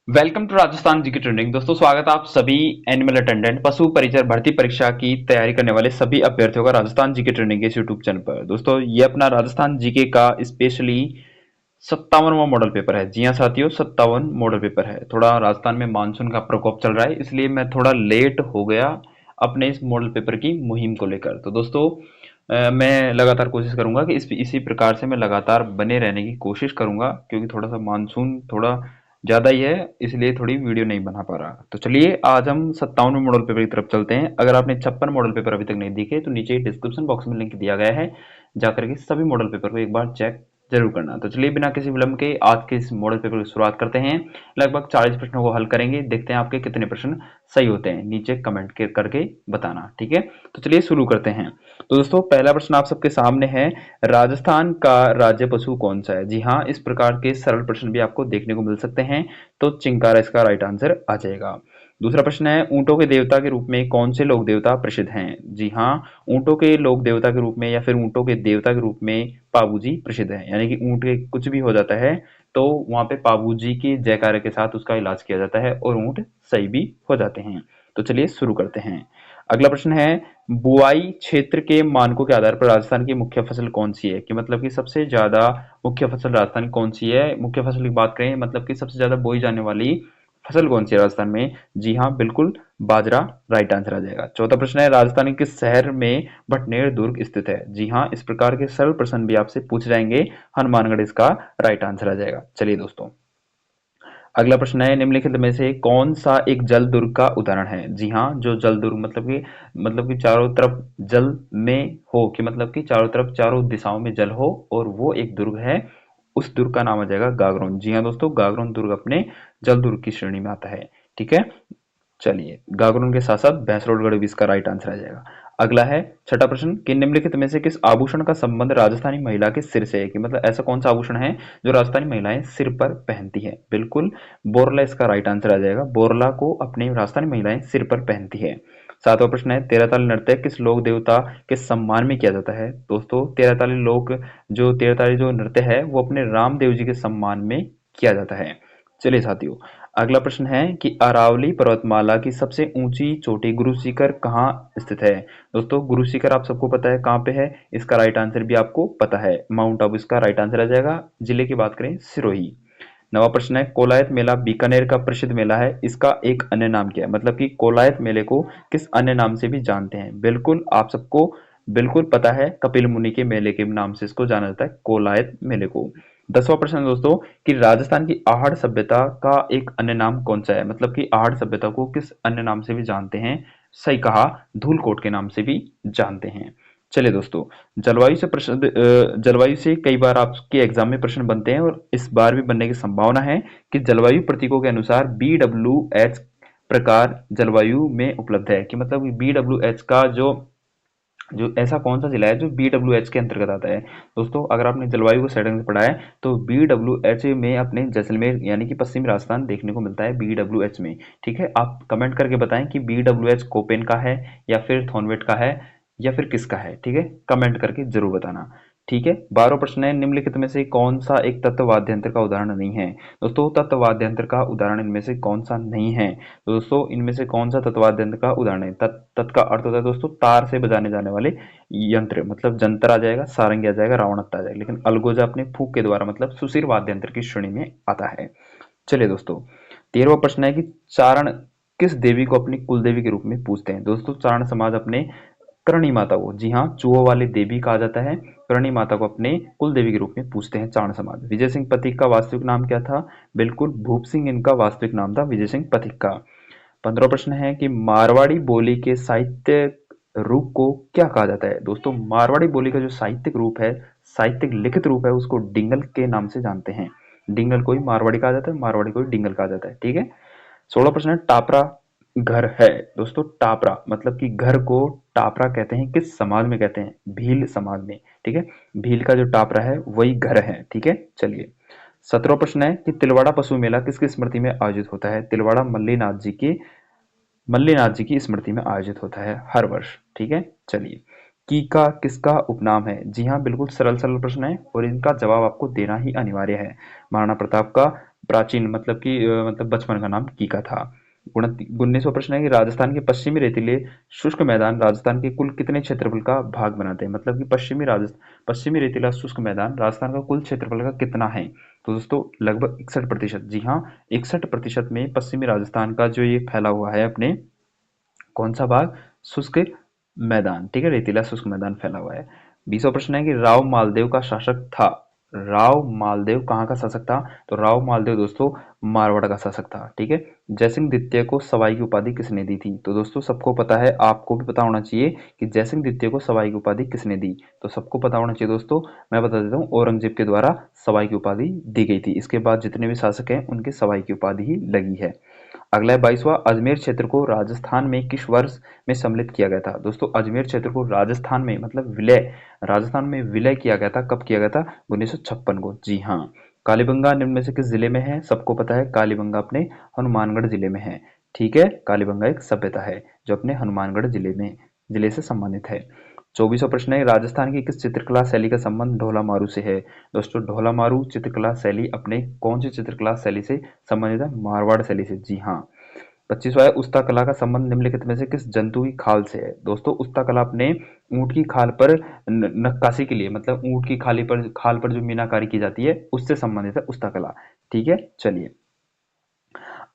Welcome to Rajasthan GK trending. दोस्तों स्वागत है आप सभी एनिमल अटेंडेंट पशु परिचर भर्ती परीक्षा की तैयारी करने वाले सभी अभ्यर्थियों का राजस्थान जीके ट्रेंडिंग के इस यूट्यूब चैनल पर। दोस्तों ये अपना राजस्थान जीके का स्पेशली 57वां मॉडल पेपर है। जी हाँ साथियों, 57 मॉडल पेपर है। थोड़ा राजस्थान में मानसून का प्रकोप चल रहा है, इसलिए मैं थोड़ा लेट हो गया अपने इस मॉडल पेपर की मुहिम को लेकर। तो दोस्तों मैं लगातार कोशिश करूंगा कि इसी प्रकार से मैं लगातार बने रहने की कोशिश करूंगा, क्योंकि थोड़ा सा मानसून थोड़ा ज़्यादा ही है, इसलिए थोड़ी वीडियो नहीं बना पा रहा। तो चलिए आज हम 57वें मॉडल पेपर की तरफ चलते हैं। अगर आपने 56 मॉडल पेपर अभी तक नहीं देखे तो नीचे डिस्क्रिप्शन बॉक्स में लिंक दिया गया है, जाकर के सभी मॉडल पेपर को एक बार चेक जरूर करना। तो चलिए बिना किसी विलंब के आज के इस मॉडल पेपर की शुरुआत करते हैं। लगभग 40 प्रश्नों को हल करेंगे, देखते हैं आपके कितने प्रश्न सही होते हैं। नीचे कमेंट करके बताना, ठीक है। तो चलिए शुरू करते हैं। तो दोस्तों पहला प्रश्न आप सबके सामने है, राजस्थान का राज्य पशु कौन सा है? जी हाँ, इस प्रकार के सरल प्रश्न भी आपको देखने को मिल सकते हैं, तो चिंकारा इसका राइट आंसर आ जाएगा। दूसरा प्रश्न है, ऊंटों के देवता के रूप में कौन से लोक देवता प्रसिद्ध हैं? जी हाँ, ऊंटों के लोक देवता के रूप में या फिर ऊंटों के देवता के रूप में पाबू जी प्रसिद्ध है। यानी कि ऊंट के कुछ भी हो जाता है तो वहां पे पाबू जी के जयकारे के साथ उसका इलाज किया जाता है और ऊंट सही भी हो जाते हैं। तो चलिए शुरू करते हैं। अगला प्रश्न है, बुआई क्षेत्र के मानकों के आधार पर राजस्थान की मुख्य फसल कौन सी है? कि मतलब कि सबसे ज्यादा मुख्य फसल राजस्थान की कौन सी है? मुख्य फसल की बात करें, मतलब कि सबसे ज्यादा बोई जाने वाली फसल कौन सी है राजस्थान में? जी हाँ, बिल्कुल बाजरा राइट आंसर आ जाएगा। चौथा प्रश्न है, राजस्थान के किस शहर में भटनेर दुर्ग स्थित है? जी हाँ, इस प्रकार के सरल प्रश्न भी आपसे पूछ जाएंगे, हनुमानगढ़ इसका राइट आंसर आ जाएगा। चलिए दोस्तों अगला प्रश्न है, निम्नलिखित में से कौन सा एक जल दुर्ग का उदाहरण है? जी हाँ, जो जल दुर्ग मतलब कि चारों तरफ जल में हो, कि मतलब कि चारों तरफ चारों दिशाओं में जल हो और वो एक दुर्ग है, उस दुर्ग का नाम आ जाएगा गागरोन। जी हाँ दोस्तों, गागरोन दुर्ग अपने जल दुर्ग की श्रेणी में आता है, ठीक है। चलिए गागरोन के साथ साथ भैंसरोडगढ़ भी इसका राइट आंसर आ जाएगा। अगला है छठा प्रश्न, कि निम्नलिखित में से किस आभूषण का संबंध राजस्थानी महिला के सिर से है? कि मतलब ऐसा कौन सा आभूषण है जो राजस्थानी महिलाएं सिर पर पहनती है? बिल्कुल बोरला इसका राइट आंसर आ जाएगा। बोरला को अपनी राजस्थानी महिलाएं सिर पर पहनती है। सातवां प्रश्न है, तेरहताली नृत्य किस लोक देवता के सम्मान में किया जाता है? दोस्तों तेरहताली जो नृत्य है वो अपने रामदेव जी के सम्मान में किया जाता है। चलिए साथियों अगला प्रश्न है कि अरावली पर्वतमाला की सबसे ऊंची चोटी गुरु शिखर कहाँ स्थित है? दोस्तों गुरु शिखर आप सबको पता है कहाँ पे है, इसका राइट आंसर भी आपको पता है, माउंट आबू इसका राइट आंसर आ जाएगा। जिले की बात करें सिरोही। नवा प्रश्न है, कोलायत मेला बीकानेर का प्रसिद्ध मेला है, इसका एक अन्य नाम क्या है? मतलब कि कोलायत मेले को किस अन्य नाम से भी जानते हैं? बिल्कुल आप सबको बिल्कुल पता है, कपिल मुनि के मेले के नाम से इसको जाना जाता है, कोलायत मेले को। 10वां प्रश्न है दोस्तों, कि राजस्थान की आहड़ सभ्यता का एक अन्य नाम कौन सा है? मतलब कि आहड़ सभ्यता को किस अन्य नाम से भी जानते हैं? सही कहा, धूलकोट के नाम से भी जानते हैं। चलिए दोस्तों, जलवायु से कई बार आपके एग्जाम में प्रश्न बनते हैं और इस बार भी बनने की संभावना है, कि जलवायु प्रतीकों के अनुसार BWH प्रकार जलवायु में उपलब्ध है। कि मतलब BWH का जो जो ऐसा कौन सा जिला है जो BWH के अंतर्गत आता है? दोस्तों अगर आपने जलवायु को सेटिंग से पढ़ा है तो BWH में अपने जैसलमेर यानी कि पश्चिमी राजस्थान देखने को मिलता है BWH में, ठीक है। आप कमेंट करके बताएं कि BWH कोपेन का है या फिर थॉनवेट का है या फिर किसका है, ठीक है, कमेंट करके जरूर बताना, ठीक है। 12वां प्रश्न है, निम्नलिखित में से कौन सा एक तत्व वाद्यंत्र का उदाहरण नहीं है? दोस्तों तत्व वाद्यंत्र का उदाहरण इनमें से कौन सा नहीं है? तो दोस्तों इनमें से कौन सा तत्व वाद्यंत्र का उदाहरण है? तत् का अर्थ होता है दोस्तों तार से बजाने जाने वाले यंत्र, मतलब जंतर आ जाएगा, सारंगी आ जाएगा, रावणत्ता आ जाएगा, लेकिन अलगोजा अपने फूंक के द्वारा मतलब सुशीर वाद्य यंत्र की श्रेणी में आता है। चलिए दोस्तों 13वां प्रश्न है कि चारण किस देवी को अपनी कुल देवी के रूप में पूजते हैं? दोस्तों चारण समाज अपने करणी माता को, जी हाँ, चूहों वाली देवी कहा जाता है, करणी माता को अपने कुल देवी के रूप में पूजते हैं चारण समाज। विजय सिंह पथिक का वास्तविक नाम क्या था? बिल्कुल भूप सिंह इनका वास्तविक नाम था, विजय सिंह पथिक का। 15वां प्रश्न है कि मारवाड़ी बोली के साहित्य रूप को क्या कहा जाता है? दोस्तों मारवाड़ी बोली का जो साहित्यिक रूप है, साहित्यिक लिखित रूप है, उसको डिंगल के नाम से जानते हैं। डिंगल को ही मारवाड़ी कहा जाता है, मारवाड़ी को ही डिंगल कहा जाता है, ठीक है। 16वां प्रश्न है, टापरा घर है? दोस्तों टापरा मतलब कि घर को टापरा कहते हैं, किस समाज में कहते हैं? भील समाज में, ठीक है। भील का जो टापरा है वही घर है, ठीक है। चलिए 17वां प्रश्न है कि तिलवाड़ा पशु मेला किसकी स्मृति में आयोजित होता है? तिलवाड़ा मल्लीनाथ जी की स्मृति में आयोजित होता है हर वर्ष, ठीक है। चलिए कीका किसका उपनाम है? जी हाँ बिल्कुल सरल सरल प्रश्न है और इनका जवाब आपको देना ही अनिवार्य है। महाराणा प्रताप का प्राचीन मतलब कि मतलब बचपन का नाम कीका था। 19वां प्रश्न है कि राजस्थान के पश्चिमी रेतीले शुष्क मैदान राजस्थान के कुल कितने क्षेत्रफल का भाग बनाते हैं? मतलब कि पश्चिमी रेतीला शुष्क मैदान राजस्थान का कुल क्षेत्रफल का कितना है? तो दोस्तों लगभग 61%। जी हाँ, 61% में पश्चिमी राजस्थान का जो ये फैला हुआ है अपने कौन सा भाग? शुष्क मैदान, ठीक है, रेतीला शुष्क मैदान फैला हुआ है। 20वां प्रश्न है कि राव मालदेव का शासक था। राव मालदेव कहाँ का शासक था? तो राव मालदेव दोस्तों मारवाड़ का शासक था, ठीक है। जयसिंह द्वितीय को सवाई की उपाधि किसने दी थी? तो दोस्तों सबको पता है, आपको भी पता होना चाहिए कि जयसिंह द्वितीय को सवाई की उपाधि किसने दी। तो सबको पता होना चाहिए दोस्तों, मैं बता देता हूँ, औरंगजेब के द्वारा सवाई की उपाधि दी गई थी। इसके बाद जितने भी शासक हैं उनके सवाई की उपाधि ही लगी है। अगला है 22वां, अजमेर क्षेत्र को राजस्थान में किस वर्ष में सम्मिलित किया गया था? दोस्तों अजमेर क्षेत्र को राजस्थान में मतलब विलय, राजस्थान में विलय किया गया था। कब किया गया था? 1956 को। जी हाँ। कालीबंगा निम्न में से किस जिले में है? सबको पता है कालीबंगा अपने हनुमानगढ़ जिले में है, ठीक है। कालीबंगा एक सभ्यता है जो अपने हनुमानगढ़ जिले से संबंधित है। 24वां प्रश्न है राजस्थान की किस चित्रकला शैली का संबंध ढोला मारू से है? दोस्तों ढोला मारू चित्रकला शैली अपने कौन सी चित्रकला शैली से संबंधित है? मारवाड़ शैली से। जी हाँ। 25वां है उस्ता कला का संबंध निम्नलिखित में से किस जंतु की खाल से है? दोस्तों उस्ता कला अपने ऊंट की खाल पर नक्काशी के लिए, मतलब ऊंट की खाल पर जो मीनाकारी की जाती है उससे संबंधित है उस्ता कला, ठीक है। चलिए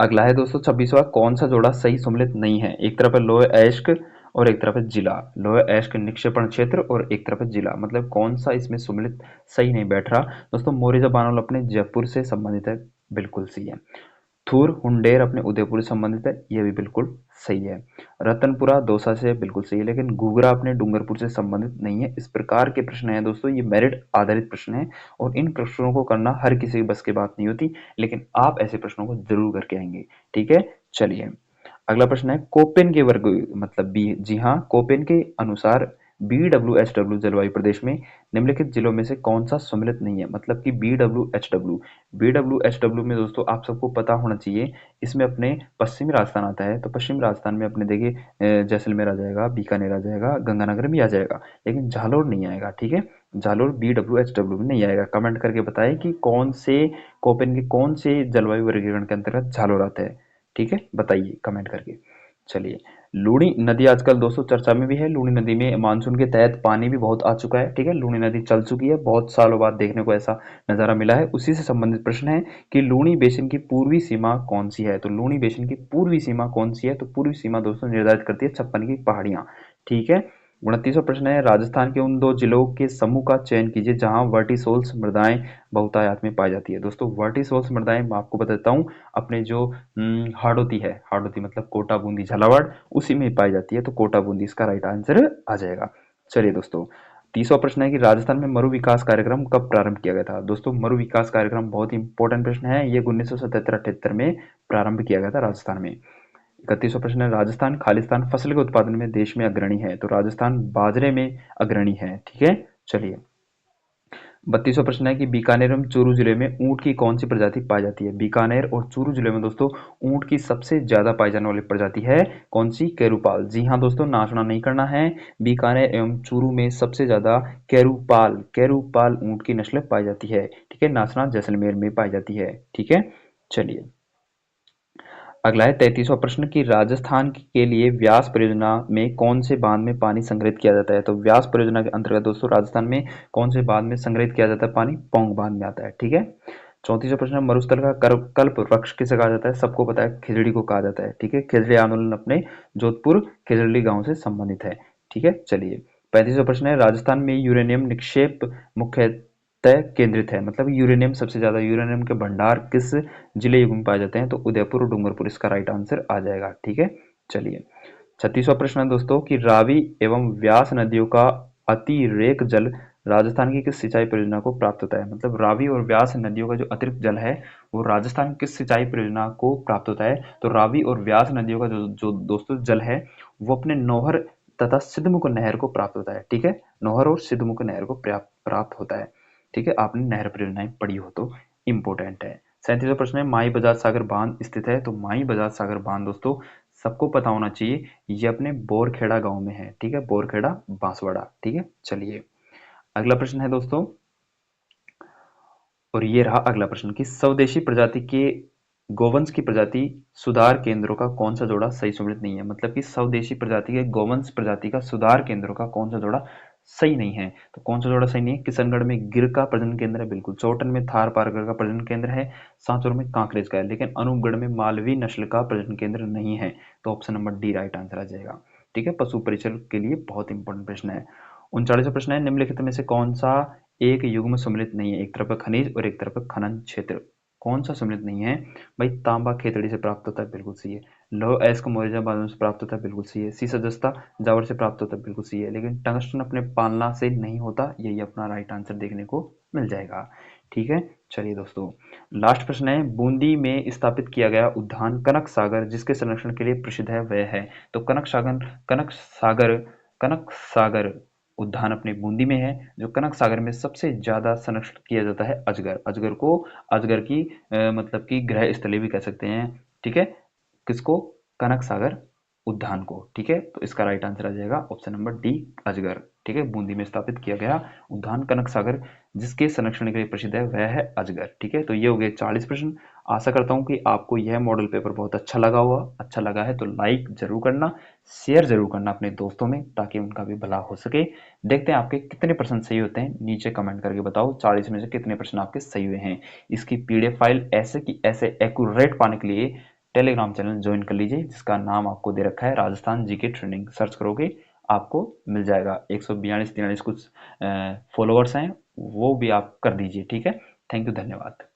अगला है दोस्तों 26वां, कौन सा जोड़ा सही सम्मिलित नहीं है? एक तरफ है लोह अयस्क और एक तरफ है जिला। लोह अयस्क निक्षेपण क्षेत्र और एक तरफ है जिला, मतलब कौन सा इसमें सम्मिलित सही नहीं बैठ रहा? दोस्तों मोरिजा बानोल अपने जयपुर से संबंधित है, बिल्कुल सही है। थूर हुंडेर अपने उदयपुर से संबंधित है, ये भी बिल्कुल सही है। रतनपुरा दौसा से बिल्कुल सही है, लेकिन घूघरा अपने डूंगरपुर से संबंधित नहीं है। इस प्रकार के प्रश्न हैं दोस्तों, ये मेरिट आधारित प्रश्न हैं और इन प्रश्नों को करना हर किसी की बस की बात नहीं होती, लेकिन आप ऐसे प्रश्नों को जरूर करके आएंगे, ठीक है। चलिए अगला प्रश्न है कोपेन के वर्ग मतलब बी, जी हाँ, कोपेन के अनुसार BWHW जलवायु प्रदेश में निम्नलिखित जिलों में से कौन सा सम्मिलित नहीं है? मतलब कि BWHW में दोस्तों आप सबको पता होना चाहिए, इसमें अपने पश्चिमी राजस्थान आता है। तो पश्चिमी राजस्थान में अपने देखिए जैसलमेर आ जाएगा, बीकानेर आ जाएगा, गंगानगर भी आ जाएगा, लेकिन जालोर नहीं आएगा, ठीक है। जालोर BWHW में नहीं आएगा। कमेंट करके बताएं कि कौन से कोपेन के कौन से जलवायु वर्गीकरण के अंतर्गत जालोर आता है, ठीक है, बताइए कमेंट करके। चलिए लूणी नदी आजकल दोस्तों चर्चा में भी है। लूणी नदी में मानसून के तहत पानी भी बहुत आ चुका है, ठीक है। लूणी नदी चल चुकी है, बहुत सालों बाद देखने को ऐसा नज़ारा मिला है। उसी से संबंधित प्रश्न है कि लूणी बेसिन की पूर्वी सीमा कौन सी है? तो लूणी बेसिन की पूर्वी सीमा कौन सी है? तो पूर्वी सीमा दोस्तों निर्धारित करती है 56 की पहाड़ियां, ठीक है। 29वां प्रश्न है राजस्थान के उन दो जिलों के समूह का चयन कीजिए जहां वर्टिसोल्स मृदाएं बहुतायत में पाई जाती है। दोस्तों वर्टिसोल्स मृदाएं मैं आपको बताता हूँ, अपने जो हाड़ौती है, हाड़ौती मतलब कोटा बूंदी झालावाड़, उसी में पाई जाती है। तो कोटा बूंदी इसका राइट आंसर आ जाएगा। चलिए दोस्तों 30वां प्रश्न है कि राजस्थान में मरु विकास कार्यक्रम कब प्रारंभ किया गया था? दोस्तों मरु विकास कार्यक्रम बहुत ही इंपॉर्टेंट प्रश्न है, ये 1977-78 में प्रारंभ किया गया था राजस्थान में। 31वां प्रश्न है राजस्थान खालिस्तान फसल के उत्पादन में देश में अग्रणी है? तो राजस्थान बाजरे में अग्रणी है, ठीक है। चलिए 32वां प्रश्न है कि बीकानेर एवं चूरू जिले में ऊंट की कौन सी प्रजाति पाई जाती है? बीकानेर और चूरू जिले में दोस्तों ऊंट की सबसे ज्यादा पाई जाने वाली प्रजाति है कौन सी? केरूपाल। जी हाँ दोस्तों, नाचना नहीं करना है। बीकानेर एवं चूरू में सबसे ज्यादा केरूपाल केरूपाल ऊंट की नस्लें पाई जाती है, ठीक है। नाचना जैसलमेर में पाई जाती है, ठीक है। चलिए अगला है 33वां प्रश्न कि राजस्थान के लिए व्यास परियोजना में कौन से बांध में पानी संग्रहित किया जाता है? तो व्यास परियोजना के अंतर्गत दोस्तों राजस्थान में कौन से बांध में संग्रहित किया जाता है पानी? पौंग बांध में आता है, ठीक है। 34वां प्रश्न है मरुस्थल का कल्प वृक्ष किसे कहा जाता है? सबको पता है खिजड़ी को कहा जाता है, ठीक है। खिजड़ी आंदोलन अपने जोधपुर खिजड़ी गांव से संबंधित है, ठीक है। चलिए 35वां प्रश्न है राजस्थान में यूरेनियम निक्षेप मुख्य तय केंद्रित है, मतलब यूरेनियम सबसे ज्यादा यूरेनियम के भंडार किस जिले युग में पाए जाते हैं? तो उदयपुर और डूंगरपुर इसका राइट आंसर आ जाएगा, ठीक है। चलिए 36वां प्रश्न है दोस्तों कि रावी एवं व्यास नदियों का अतिरेक जल राजस्थान की किस सिंचाई परियोजना को प्राप्त होता है? मतलब रावी और व्यास नदियों का जो अतिरिक्त जल है वो राजस्थान की किस सिंचाई परियोजना को प्राप्त होता है? तो रावी और व्यास नदियों का जो दोस्तों जल है वो अपने नौहर तथा सिद्धमुख नहर को प्राप्त होता है, ठीक है। नौहर और सिद्धमुख नहर को प्राप्त होता है, ठीक है। आपने नहर परियोजनाएं पढ़ी हो तो इम्पोर्टेंट है। 37वां प्रश्न है माई बजाज सागर बांध स्थित है? तो माई बजाज सागर बांध दोस्तों सबको पता होना चाहिए, ये अपने बोरखेड़ा गांव में है, ठीक है। बोरखेड़ा बांसवाड़ा, ठीक है। चलिए अगला प्रश्न है दोस्तों और ये रहा अगला प्रश्न कि स्वदेशी प्रजाति के गोवंश की प्रजाति सुधार केंद्रों का कौन सा जोड़ा सही सम्मिलित नहीं है। मतलब कि स्वदेशी प्रजाति के गोवंश प्रजाति का सुधार केंद्रों का कौन सा जोड़ा सही नहीं है। तो कौन सा जोड़ा सही नहीं है? किशनगढ़ में गिर का प्रजनन केंद्र है, बिल्कुल। चौटन में थार पारगढ़ का प्रजनन केंद्र है। सांचौर में कांकरेज का है। लेकिन अनूपगढ़ में मालवी नस्ल का प्रजनन केंद्र नहीं है। तो option number D right answer आ जाएगा। ठीक है, पशु परिचय के लिए बहुत इंपॉर्टेंट प्रश्न है। 39वां प्रश्न है, निम्नलिखित में से कौन सा एक युग्म सम्मिलित नहीं है। एक तरफ है खनिज और एक तरफ है खनन क्षेत्र। कौन सा सम्मिलित नहीं है? भाई तांबा खेतड़ी से प्राप्त होता है, बिल्कुल सही है। लौह अयस्क मोरजा बादाम से प्राप्त होता है, बिल्कुल सही है। सीसा जस्ता जावर से प्राप्त होता है, बिल्कुल सही है। लेकिन टंगस्टन अपने पालना से नहीं होता, यही अपना राइट आंसर देखने को मिल जाएगा। ठीक है, चलिए दोस्तों, लास्ट प्रश्न है, बूंदी में स्थापित किया गया उद्यान कनक सागर जिसके संरक्षण के लिए प्रसिद्ध है वह है। तो कनक सागर उद्यान अपने बूंदी में है। जो कनक सागर में सबसे ज्यादा संरक्षण किया जाता है अजगर। अजगर की मतलब कि गृह स्थली भी कह सकते हैं। ठीक है, किसको? कनक सागर उद्यान को। ठीक है, तो इसका राइट आंसर आ जाएगा ऑप्शन नंबर डी, अजगर। ठीक है, बूंदी में स्थापित किया गया उद्यान कनक सागर जिसके संरक्षण के लिए प्रसिद्ध है वह है अजगर। ठीक है, तो ये हो गए 40 प्रश्न। आशा करता हूँ कि आपको यह मॉडल पेपर बहुत अच्छा लगा है तो लाइक जरूर करना, शेयर जरूर करना अपने दोस्तों में ताकि उनका भी भला हो सके। देखते हैं आपके कितने प्रश्न सही होते हैं, नीचे कमेंट करके बताओ 40 में से कितने प्रश्न आपके सही हुए हैं। इसकी पीडीएफ फाइल ऐसे की ऐसे एक्यूरेट पाने के लिए टेलीग्राम चैनल ज्वाइन कर लीजिए जिसका नाम आपको दे रखा है राजस्थान जीके ट्रेनिंग। सर्च करोगे आपको मिल जाएगा। 142-43 कुछ फॉलोअर्स हैं, वो भी आप कर दीजिए। ठीक है, थैंक यू, धन्यवाद।